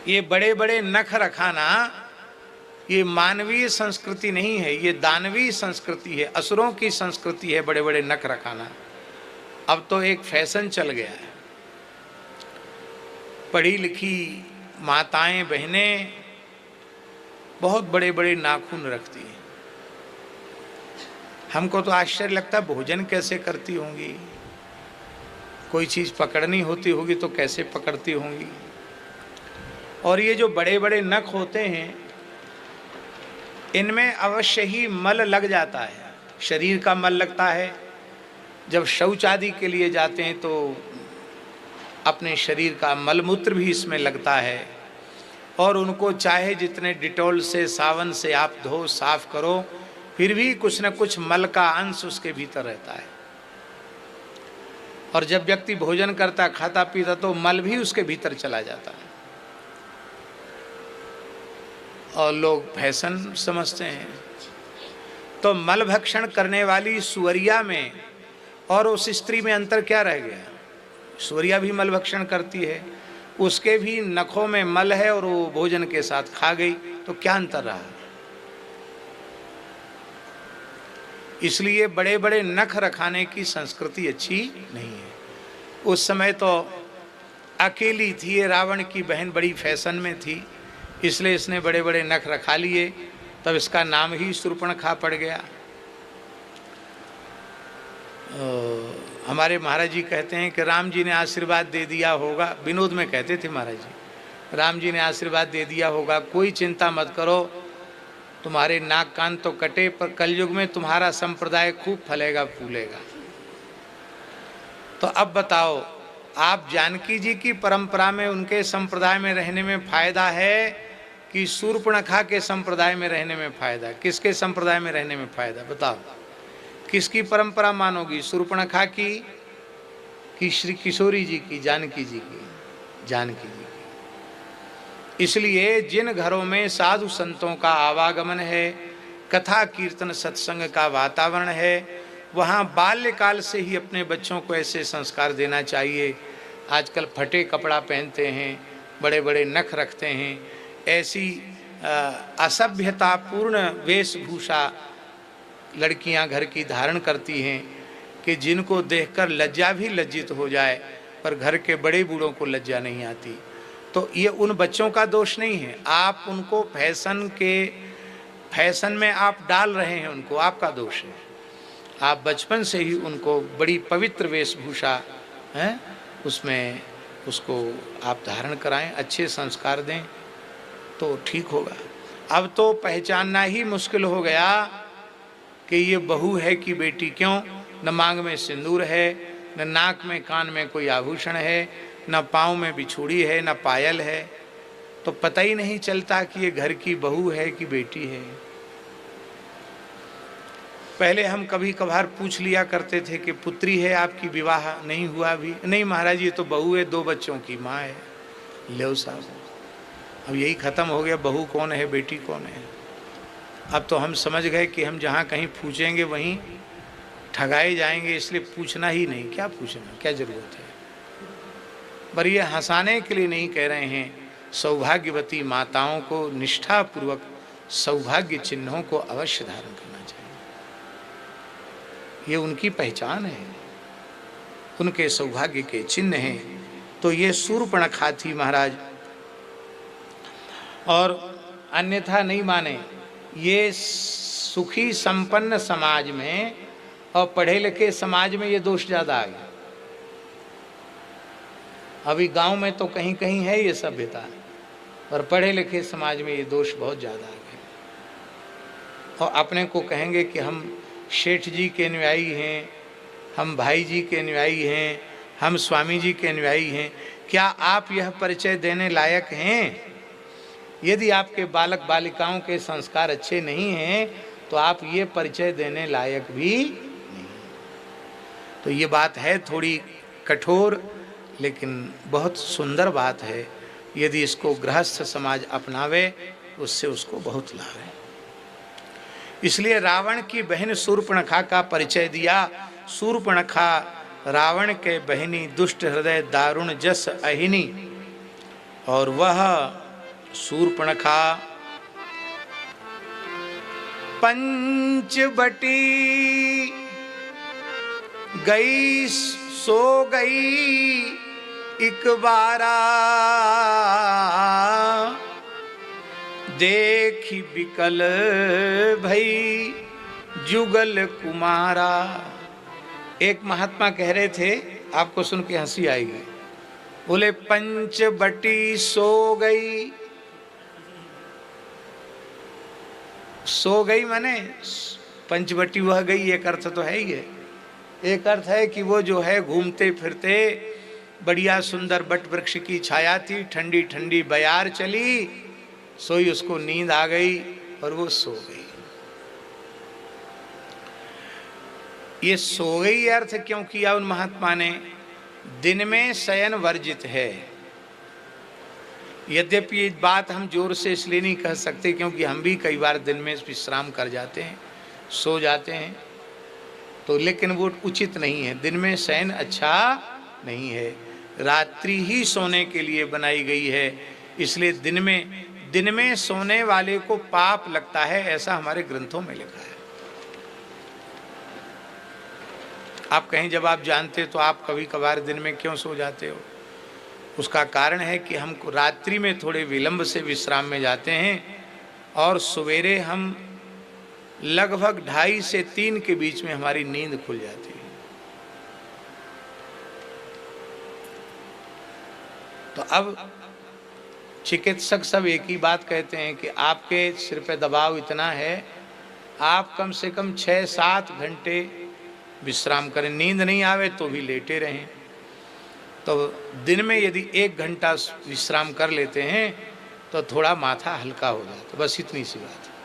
ये बड़े बड़े नख रखाना ये मानवीय संस्कृति नहीं है, ये दानवीय संस्कृति है, असुरों की संस्कृति है बड़े बड़े नख रखाना। अब तो एक फैशन चल गया है। पढ़ी लिखी माताएं बहनें बहुत बड़े बड़े नाखून रखती हैं। हमको तो आश्चर्य लगता है भोजन कैसे करती होंगी, कोई चीज़ पकड़नी होती होगी तो कैसे पकड़ती होंगी। और ये जो बड़े बड़े नख होते हैं इनमें अवश्य ही मल लग जाता है, शरीर का मल लगता है। जब शौच आदि के लिए जाते हैं तो अपने शरीर का मलमूत्र भी इसमें लगता है। और उनको चाहे जितने डिटॉल से सावन से आप धो साफ करो फिर भी कुछ न कुछ मल का अंश उसके भीतर रहता है। और जब व्यक्ति भोजन करता खाता पीता तो मल भी उसके भीतर चला जाता है। और लोग फैशन समझते हैं। तो मल भक्षण करने वाली सुअरिया में और उस स्त्री में अंतर क्या रह गया? सुअरिया भी मल भक्षण करती है, उसके भी नखों में मल है और वो भोजन के साथ खा गई, तो क्या अंतर रहा? इसलिए बड़े बड़े नख रखाने की संस्कृति अच्छी नहीं है। उस समय तो अकेली थी, रावण की बहन बड़ी फैशन में थी, इसलिए इसने बड़े बड़े नख रखा लिए, तब इसका नाम ही शूर्पणखा पड़ गया। हमारे महाराज जी कहते हैं कि राम जी ने आशीर्वाद दे दिया होगा, विनोद में कहते थे महाराज जी, राम जी ने आशीर्वाद दे दिया होगा, कोई चिंता मत करो, तुम्हारे नाक कान तो कटे पर कलयुग में तुम्हारा संप्रदाय खूब फलेगा फूलेगा। तो अब बताओ, आप जानकी जी की परंपरा में उनके संप्रदाय में रहने में फायदा है कि शूर्पणखा के संप्रदाय में रहने में फायदा? किसके संप्रदाय में रहने में फायदा बताओ? किसकी परंपरा मानोगी, शूर्पणखा की कि श्री किशोरी जी की, जानकी जी की? जानकी जी की। इसलिए जिन घरों में साधु संतों का आवागमन है, कथा कीर्तन सत्संग का वातावरण है, वहाँ बाल्यकाल से ही अपने बच्चों को ऐसे संस्कार देना चाहिए। आजकल फटे कपड़ा पहनते हैं, बड़े बड़े नख रखते हैं, ऐसी असभ्यतापूर्ण वेशभूषा लड़कियां घर की धारण करती हैं कि जिनको देखकर लज्जा भी लज्जित हो जाए, पर घर के बड़े बूढ़ों को लज्जा नहीं आती। तो ये उन बच्चों का दोष नहीं है, आप उनको फैशन में आप डाल रहे हैं, उनको आपका दोष है। आप बचपन से ही उनको बड़ी पवित्र वेशभूषा है उसमें उसको आप धारण कराएं, अच्छे संस्कार दें तो ठीक होगा। अब तो पहचानना ही मुश्किल हो गया कि ये बहू है कि बेटी। क्यों? न मांग में सिंदूर है, न नाक में कान में कोई आभूषण है, न पाँव में बिछुड़ी है, न पायल है, तो पता ही नहीं चलता कि ये घर की बहू है कि बेटी है। पहले हम कभी कभार पूछ लिया करते थे कि पुत्री है आपकी, विवाह नहीं हुआ अभी? नहीं महाराज ये तो बहू है, 2 बच्चों की माँ है। ले साहब, अब यही खत्म हो गया, बहू कौन है बेटी कौन है। अब तो हम समझ गए कि हम जहाँ कहीं पूछेंगे वहीं ठगाए जाएंगे, इसलिए पूछना ही नहीं। क्या पूछना, क्या जरूरत है? पर ये हंसाने के लिए नहीं कह रहे हैं, सौभाग्यवती माताओं को निष्ठापूर्वक सौभाग्य चिन्हों को अवश्य धारण करना चाहिए। ये उनकी पहचान है, उनके सौभाग्य के चिन्ह हैं। तो ये शूर्पणखा थी महाराज, और अन्यथा नहीं माने। ये सुखी संपन्न समाज में और पढ़े लिखे समाज में ये दोष ज़्यादा आ गया। अभी गांव में तो कहीं कहीं है ये सभ्यता, और पढ़े लिखे समाज में ये दोष बहुत ज़्यादा आ गया। और अपने को कहेंगे कि हम शेठ जी के अनुयायी हैं, हम भाई जी के अनुयायी हैं, हम स्वामी जी के अनुयायी हैं। क्या आप यह परिचय देने लायक हैं? यदि आपके बालक बालिकाओं के संस्कार अच्छे नहीं हैं तो आप ये परिचय देने लायक भी नहीं। तो ये बात है थोड़ी कठोर, लेकिन बहुत सुंदर बात है। यदि इसको गृहस्थ समाज अपनावे उससे उसको बहुत लाभ है। इसलिए रावण की बहन शूर्पणखा का परिचय दिया। शूर्पणखा रावण के बहनी, दुष्ट हृदय, दारुण जस अहिनी, और वह शूर्पणखा पंचवटी गई सो गई एक बारा, देखी बिकल भई जुगल कुमारा। एक महात्मा कह रहे थे, आपको सुन के हंसी आएगी, बोले पंचवटी सो गई। सो गई माने पंचवटी वह गई, एक अर्थ तो है ही है। एक अर्थ है कि वो जो है घूमते फिरते बढ़िया सुंदर बट वृक्ष की छाया थी, ठंडी ठंडी बयार चली, सोई उसको नींद आ गई और वो सो गई। ये सो गई अर्थ क्यों किया उन महात्मा ने? दिन में शयन वर्जित है। यद्यपि ये बात हम जोर से इसलिए नहीं कह सकते क्योंकि हम भी कई बार दिन में विश्राम कर जाते हैं, सो जाते हैं, तो लेकिन वो उचित नहीं है। दिन में शयन अच्छा नहीं है, रात्रि ही सोने के लिए बनाई गई है। इसलिए दिन में सोने वाले को पाप लगता है, ऐसा हमारे ग्रंथों में लिखा है। आप कहीं जब आप जानते तो आप कभी कभार दिन में क्यों सो जाते हो? उसका कारण है कि हम रात्रि में थोड़े विलंब से विश्राम में जाते हैं और सवेरे हम लगभग 2:30 से 3 के बीच में हमारी नींद खुल जाती है। तो अब चिकित्सक सब एक ही बात कहते हैं कि आपके सिर पे दबाव इतना है, आप कम से कम 6-7 घंटे विश्राम करें। नींद नहीं आवे तो भी लेटे रहें। तो दिन में यदि 1 घंटा विश्राम कर लेते हैं तो थोड़ा माथा हल्का हो जाता है। बस इतनी सी बात है।